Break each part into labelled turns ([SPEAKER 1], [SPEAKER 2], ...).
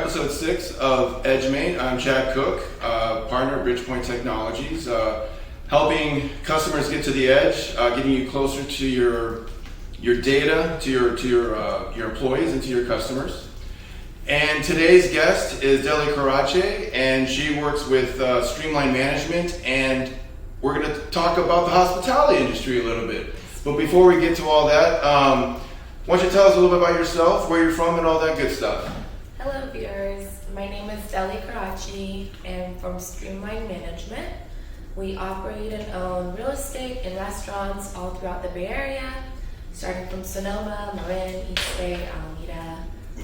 [SPEAKER 1] episode 6 of EdgeMate. I'm Chad Cook, partner at Bridgepointe Technologies, helping customers get to the edge, getting you closer to your data, to your employees and to your customers. And today's guest is Karachi, and she works with Streamline Management, and we're going to talk about the hospitality industry a little bit. But before we get to all that, why don't you tell us a little bit about yourself, where you're from, and all that good stuff.
[SPEAKER 2] Hello viewers, my name is Karachi and from Streamline Management. We operate and own real estate and restaurants all throughout the Bay Area, starting from Sonoma, Marin, East Bay, Alameda.
[SPEAKER 1] We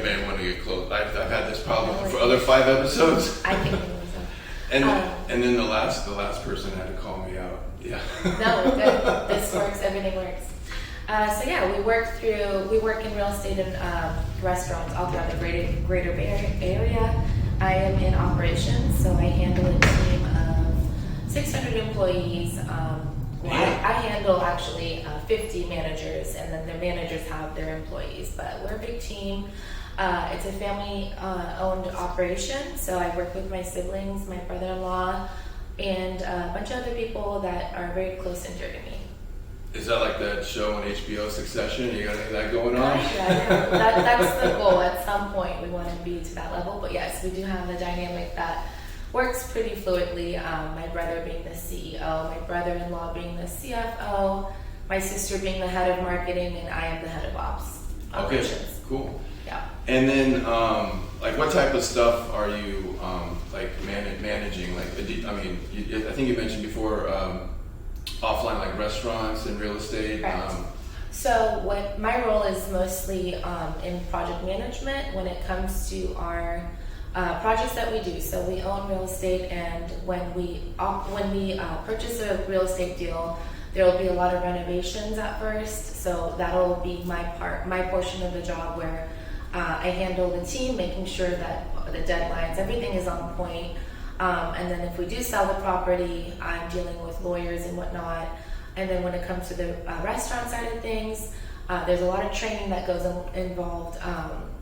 [SPEAKER 1] may want to get close. I've had this problem for other 5 episodes.
[SPEAKER 2] I can hear myself.
[SPEAKER 1] And then the last person had to call me out. Yeah.
[SPEAKER 2] No, good. This works. Everything works. We work in real estate and restaurants all throughout the greater Bay Area. I am in operations, so I handle a team of 600 employees. I handle actually 50 managers, and then the managers have their employees, but we're a big team. It's a family-owned operation, so I work with my siblings, my brother-in-law, and a bunch of other people that are very close and dear to me.
[SPEAKER 1] Is that like that show on HBO, Succession? You got any of that going on?
[SPEAKER 2] Yeah, that's the goal. At some point, we want to be to that level. But yes, we do have a dynamic that works pretty fluidly. My brother being the CEO, my brother-in-law being the CFO, my sister being the head of marketing, and I am the head of ops.
[SPEAKER 1] Okay, cool.
[SPEAKER 2] Yeah.
[SPEAKER 1] And then, what type of stuff are you managing? I think you mentioned before. Offline, like restaurants and real estate.
[SPEAKER 2] Correct. So what my role is mostly in project management when it comes to our projects that we do. So we own real estate, and when we purchase a real estate deal, there will be a lot of renovations at first. So that'll be my portion of the job where I handle the team, making sure that the deadlines, everything is on point. And then if we do sell the property, I'm dealing with lawyers and whatnot. And then when it comes to the restaurant side of things, there's a lot of training that goes involved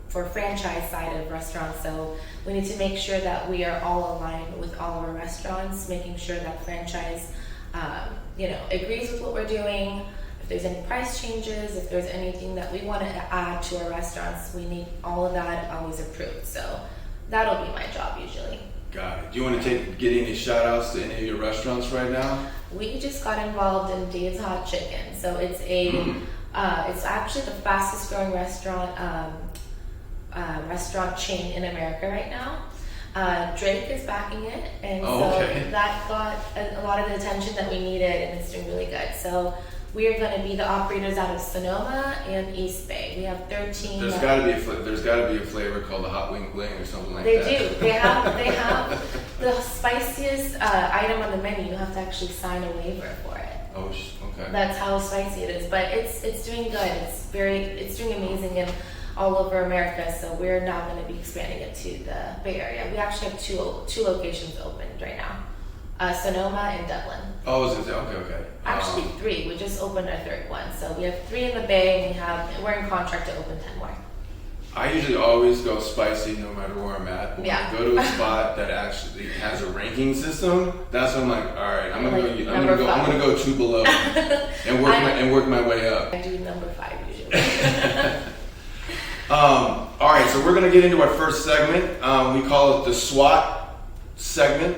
[SPEAKER 2] for franchise side of restaurants. So we need to make sure that we are all aligned with all of our restaurants, making sure that franchise, agrees with what we're doing. If there's any price changes, if there's anything that we want to add to our restaurants, we need all of that always approved. So that'll be my job usually.
[SPEAKER 1] Got it. Do you want to get any shout outs to any of your restaurants right now?
[SPEAKER 2] We just got involved in Dave's Hot Chicken. So it's it's actually the fastest growing restaurant chain in America right now. Drake is backing it, and that got a lot of the attention that we needed, and it's doing really good. So we are going to be the operators out of Sonoma and East Bay. We have 13.
[SPEAKER 1] There's got to be a flavor called the hot wing bling or something like
[SPEAKER 2] that.
[SPEAKER 1] They
[SPEAKER 2] do. They have the spiciest item on the menu. You have to actually sign a waiver for it.
[SPEAKER 1] Oh, okay.
[SPEAKER 2] That's how spicy it is, but it's doing good. It's doing amazing in all over America. So we're now going to be expanding it to the Bay Area. We actually have two locations opened right now. Sonoma and Dublin.
[SPEAKER 1] Oh, is it? Okay.
[SPEAKER 2] Actually 3. We just opened our 3rd one. So we have 3 in the Bay, and we're in contract to open 10 more.
[SPEAKER 1] I usually always go spicy no matter where I'm at. But when I go to a spot that actually has a ranking system, that's when I'm like, all right, I'm gonna go 2 below and work my way up.
[SPEAKER 2] I do number 5 usually.
[SPEAKER 1] All right, so we're gonna get into our first segment. We call it the SWOT segment.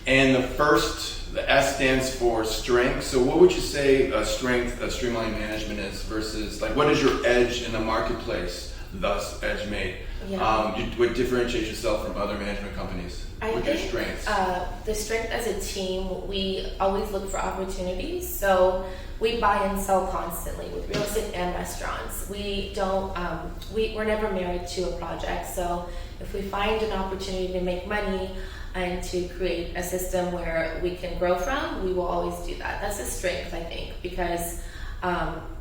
[SPEAKER 1] And the S stands for strength. So what would you say a strength of Streamline Management is versus, what is your edge in the marketplace, thus EdgeMate?
[SPEAKER 2] Yeah.
[SPEAKER 1] What differentiates yourself from other management companies? What's your strengths?
[SPEAKER 2] The strength as a team, we always look for opportunities. So we buy and sell constantly with real estate and restaurants. We don't, we're never married to a project. So if we find an opportunity to make money and to create a system where we can grow from, we will always do that. That's a strength, I think, because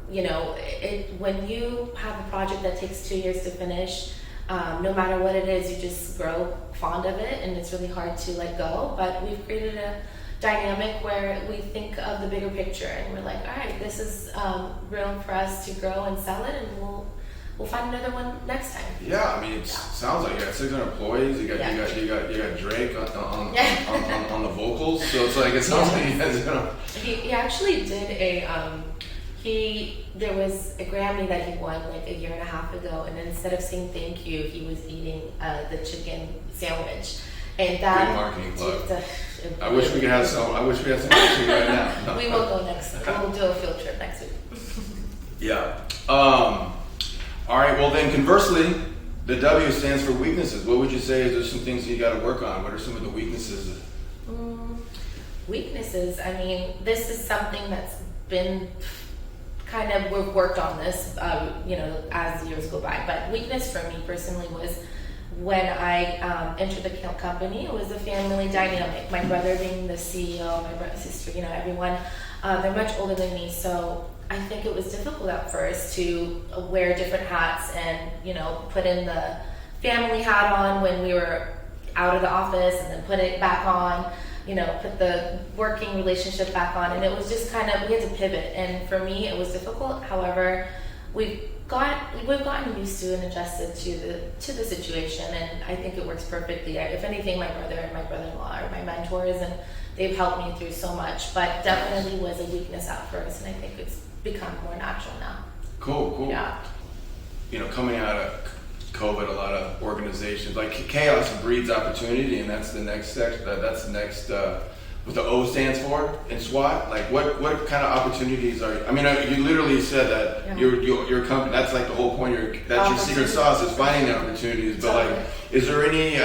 [SPEAKER 2] when you have a project that takes 2 years to finish, no matter what it is, you just grow fond of it, and it's really hard to let go. But we've created a dynamic where we think of the bigger picture and we're like, all right, this is room for us to grow and sell it, and we'll find another one next time.
[SPEAKER 1] Yeah, I mean, it sounds like you got 600 employees. You got Drake on the vocals. So it's like it sounds like you guys are gonna.
[SPEAKER 2] He actually did there was a Grammy that he won like a year and a half ago, and instead of saying thank you, he was eating the chicken sandwich. And that
[SPEAKER 1] great marketing plug. I wish we could have some. I wish we had some right now.
[SPEAKER 2] We will go next. We'll do a field trip next week.
[SPEAKER 1] Yeah. All right. Well, then conversely, the W stands for weaknesses. What would you say? Is there some things you got to work on? What are some of the weaknesses?
[SPEAKER 2] Weaknesses. I mean, this is something that's been kind of, we've worked on this, as years go by. But weakness for me personally was when I entered the company. It was a family dynamic. My brother being the CEO, my brother, sister, everyone, they're much older than me. So I think it was difficult at first to wear different hats and, put in the family hat on when we were out of the office, and then put it back on, put the working relationship back on. And it was just kind of, we had to pivot. And for me, it was difficult. However, we've gotten used to and adjusted to the situation, and I think it works perfectly. If anything, my brother and my brother-in-law are my mentors, and they've helped me through so much, but definitely was a weakness at first, and I think it's become more natural now.
[SPEAKER 1] Cool.
[SPEAKER 2] Yeah.
[SPEAKER 1] Coming out of COVID, a lot of organizations, like chaos breeds opportunity, and that's the next section. That's the next. What the O stands for in SWAT. Like what kind of opportunities are you? I mean, you literally said that your company. That's like the whole point. That's your secret sauce is finding the opportunities. But like, is there any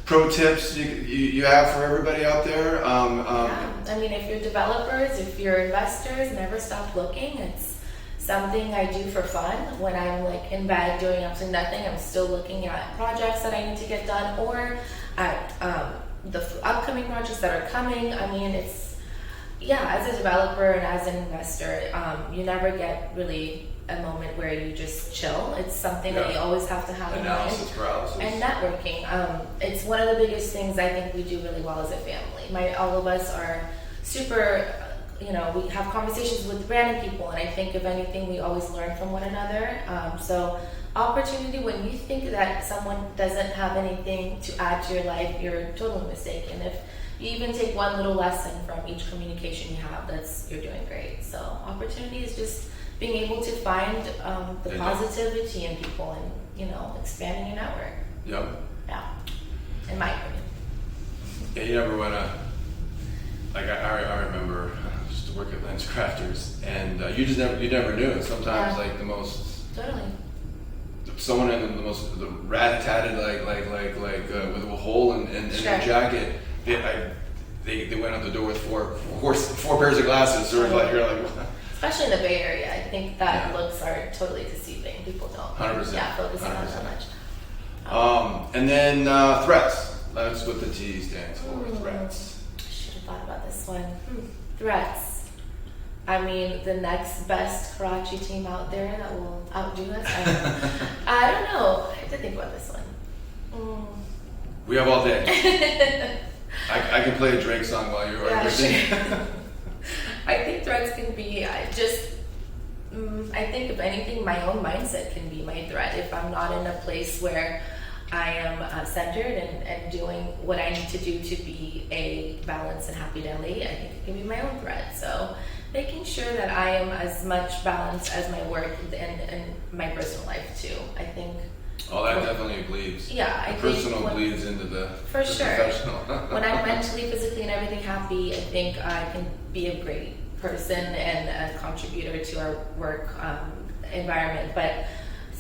[SPEAKER 1] pro tips you have for everybody out there?
[SPEAKER 2] I mean, if you're developers, if you're investors, never stop looking. It's something I do for fun. When I'm like in bed doing absolutely nothing, I'm still looking at projects that I need to get done, or at the upcoming projects that are coming. I mean, as a developer and as an investor, you never get really a moment where you just chill. It's something that you always have to have
[SPEAKER 1] analysis paralysis
[SPEAKER 2] and networking. It's one of the biggest things I think we do really well as a family. All of us are super, we have conversations with random people, and I think if anything, we always learn from one another. So opportunity, when you think that someone doesn't have anything to add to your life, you're totally mistaken. If you even take one little lesson from each communication you have, you're doing great. So opportunity is just being able to find the positivity in people, and expanding your network.
[SPEAKER 1] Yep.
[SPEAKER 2] Yeah, in my opinion.
[SPEAKER 1] Yeah, you never wanna. Like I remember just to work at Lens Crafters, and you never knew. And sometimes like the most someone in the rat-tatted with a hole in their jacket. They went out the door with four pairs of glasses. Sort of like you're like.
[SPEAKER 2] Especially in the Bay Area, I think that looks are totally deceiving. People don't
[SPEAKER 1] 100%.
[SPEAKER 2] Focus on that much.
[SPEAKER 1] And then threats. That's what the T stands for. Threats.
[SPEAKER 2] I should have thought about this one. Threats. I mean, the next best Karachi team out there that will outdo us. I don't know. I have to think about this one.
[SPEAKER 1] We have all day. I can play a Drake song while you're
[SPEAKER 2] sure. I think threats can be I think if anything, my own mindset can be my threat. If I'm not in a place where I am centered and doing what I need to do to be a balanced and happy Delhi, I think it can be my own threat. So making sure that I am as much balanced as my work and my personal life too. I think.
[SPEAKER 1] Oh, that definitely bleeds.
[SPEAKER 2] Yeah, I
[SPEAKER 1] the
[SPEAKER 2] think
[SPEAKER 1] personal bleeds into the
[SPEAKER 2] for sure.
[SPEAKER 1] Professional.
[SPEAKER 2] When I'm mentally, physically, and everything happy, I think I can be a great person and a contributor to our work environment. But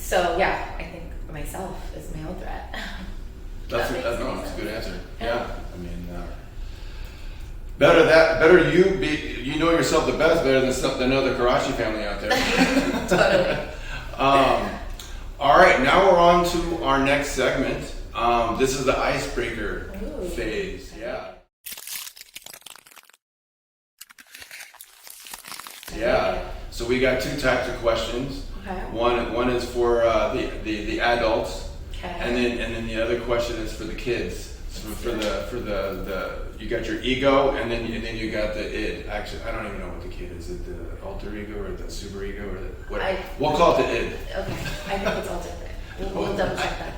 [SPEAKER 2] I think myself is my own threat.
[SPEAKER 1] That's a good answer. Yeah, I mean, better you know yourself the best, better than other Karachi family out there.
[SPEAKER 2] Totally.
[SPEAKER 1] All right, now we're on to our next segment. This is the icebreaker phase. Yeah. Yeah. So we got two types of questions.
[SPEAKER 2] Okay.
[SPEAKER 1] One is for the adults,
[SPEAKER 2] okay.
[SPEAKER 1] and then the other question is for the kids. for the you got your ego, and then you got the id. Actually, I don't even know what the kid is. Is it the alter ego or the super ego or the what? We'll call it the id.
[SPEAKER 2] Okay, I think it's all different. We'll double check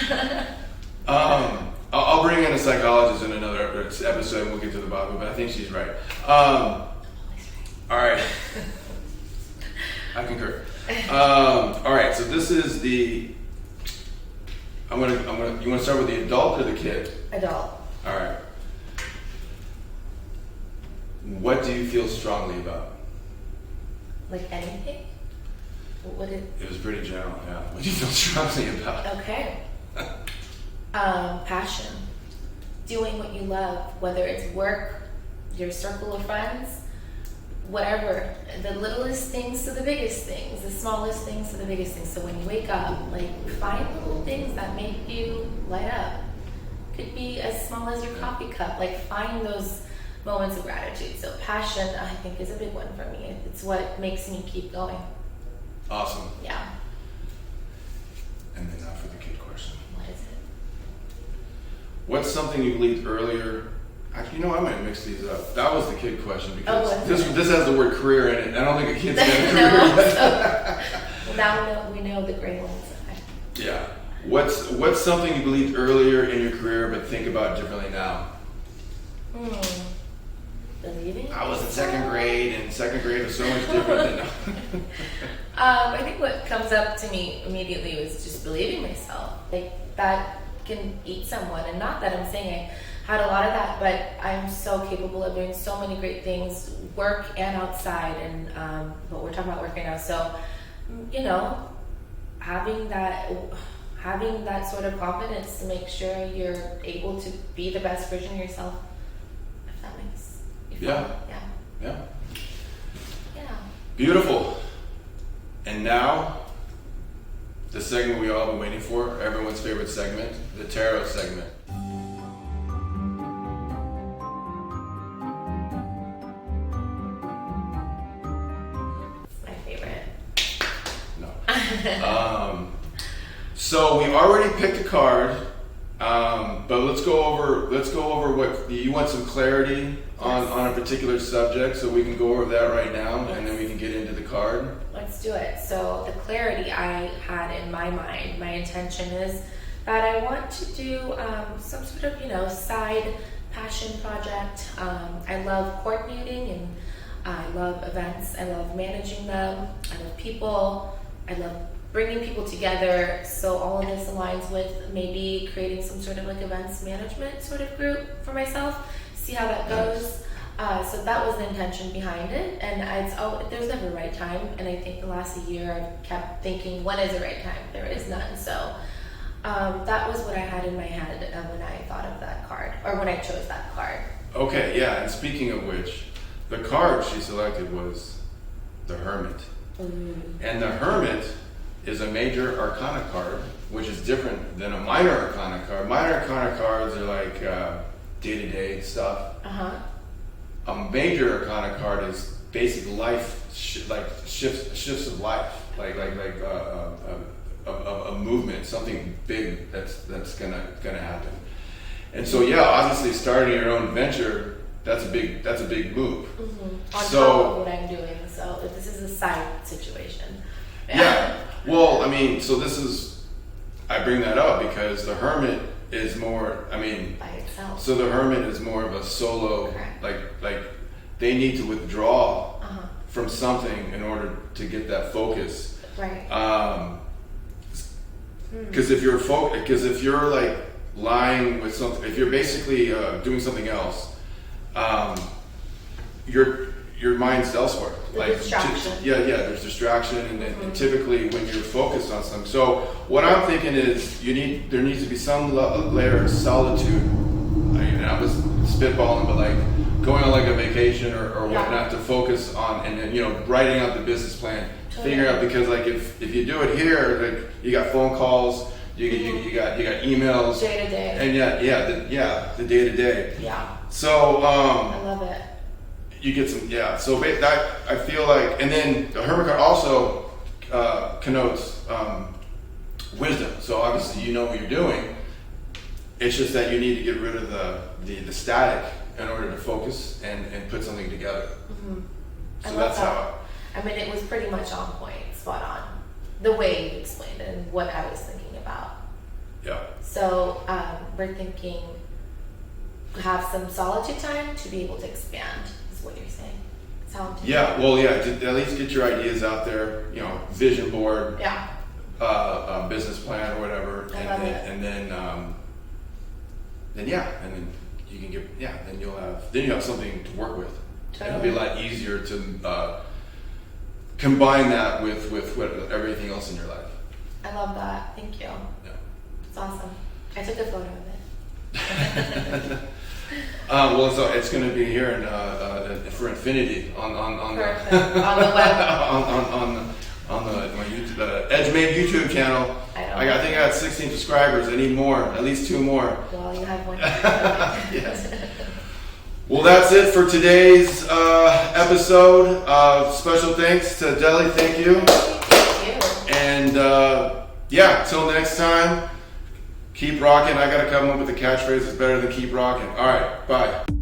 [SPEAKER 2] that.
[SPEAKER 1] I'll bring in a psychologist in another episode, and we'll get to the bottom. But I think she's right. All right, I concur. All right, so this is the. I'm gonna. You want to start with the adult or the kid?
[SPEAKER 2] Adult.
[SPEAKER 1] All right. What do you feel strongly about?
[SPEAKER 2] Like anything? What did?
[SPEAKER 1] It was pretty general. Yeah. What do you feel strongly about?
[SPEAKER 2] Okay. Passion. Doing what you love, whether it's work, your circle of friends, whatever. The littlest things to the biggest things, the smallest things to the biggest things. So when you wake up, like find little things that make you light up. Could be as small as your coffee cup. Like find those moments of gratitude. So passion, I think, is a big one for me. It's what makes me keep going.
[SPEAKER 1] Awesome.
[SPEAKER 2] Yeah.
[SPEAKER 1] And then now for the kid question.
[SPEAKER 2] What is it?
[SPEAKER 1] What's something you believed earlier? Actually, I might mix these up. That was the kid question because this has the word career in it. I don't think a kid's got a career yet.
[SPEAKER 2] Well, now we know the gray ones. Okay.
[SPEAKER 1] Yeah. What's something you believed earlier in your career but think about differently now?
[SPEAKER 2] Believing?
[SPEAKER 1] I was in second grade, and second grade was so much different than
[SPEAKER 2] I think what comes up to me immediately was just believing myself. Like that can eat someone, and not that I'm saying I had a lot of that, but I'm so capable of doing so many great things, work and outside, and but we're talking about work right now. So, having that sort of confidence to make sure you're able to be the best version of yourself, if that makes you feel.
[SPEAKER 1] Yeah. Beautiful. And now, the segment we all have been waiting for, everyone's favorite segment, the tarot segment.
[SPEAKER 2] It's my favorite.
[SPEAKER 1] No. So we already picked a card, but let's go over what you want some clarity on a particular subject, so we can go over that right now, and then we can get into the card.
[SPEAKER 2] Let's do it. So the clarity I had in my mind, my intention is that I want to do some sort of side passion project. I love coordinating and I love events. I love managing them. I love people. I love bringing people together. So all of this aligns with maybe creating some sort of like events management sort of group for myself. See how that goes. So that was the intention behind it, and there's never a right time, and I think the last year I've kept thinking, when is the right time? There is none. So that was what I had in my head when I thought of that card, or when I chose that card.
[SPEAKER 1] Okay, yeah, and speaking of which, the card she selected was the Hermit. And the Hermit is a major arcana card, which is different than a minor arcana card. Minor arcana cards are like day-to-day stuff. A major arcana card is basic life, shifts of life, like a movement, something big that's gonna happen. And so obviously starting your own venture, that's a big move.
[SPEAKER 2] On top of what I'm doing, so this is a side situation.
[SPEAKER 1] Yeah. Well, I bring that up because the Hermit is more,
[SPEAKER 2] by itself.
[SPEAKER 1] So the Hermit is more of a solo, like they need to withdraw from something in order to get that focus.
[SPEAKER 2] Right.
[SPEAKER 1] Because if you're like lying with something, if you're basically doing something else, your mind's elsewhere.
[SPEAKER 2] Distraction.
[SPEAKER 1] There's distraction, and typically when you're focused on something. So what I'm thinking is there needs to be some layer of solitude. I was spitballing, but like going on like a vacation or whatnot to focus on, and then writing out the business plan, figuring out, because like if you do it here, like you got phone calls, you got emails,
[SPEAKER 2] day to day,
[SPEAKER 1] and the day to day.
[SPEAKER 2] Yeah.
[SPEAKER 1] So
[SPEAKER 2] I love it.
[SPEAKER 1] You get some, so that, I feel like, and then the Hermit card also connotes wisdom. So obviously you know what you're doing, It's just that you need to get rid of the static in order to focus and put something together.
[SPEAKER 2] Mm-hmm.
[SPEAKER 1] So that's how.
[SPEAKER 2] I mean, it was pretty much on point, spot on, the way you explained it and what I was thinking about.
[SPEAKER 1] Yeah.
[SPEAKER 2] So we're thinking have some solitude time to be able to expand, is what you're saying.
[SPEAKER 1] Yeah, well, yeah, to at least get your ideas out there, you know, vision board,
[SPEAKER 2] Yeah.
[SPEAKER 1] Business plan or whatever, and then you can get, then you have something to work with.
[SPEAKER 2] Totally.
[SPEAKER 1] And it'll be a lot easier to combine that with everything else in your life.
[SPEAKER 2] I love that. Thank you.
[SPEAKER 1] Yeah.
[SPEAKER 2] It's awesome. I took a photo of it.
[SPEAKER 1] Well, so it's going to be here for infinity on
[SPEAKER 2] Perfect. On the web.
[SPEAKER 1] on my YouTube, EdgeMade YouTube channel. I think I got 16 subscribers. I need more, at least 2 more.
[SPEAKER 2] Well, you have one.
[SPEAKER 1] Yes. Well, that's it for today's episode. Special thanks to Deli. Thank you.
[SPEAKER 2] Thank you.
[SPEAKER 1] And till next time, keep rocking. I got to come up with a catchphrase that's better than keep rocking. All right, bye.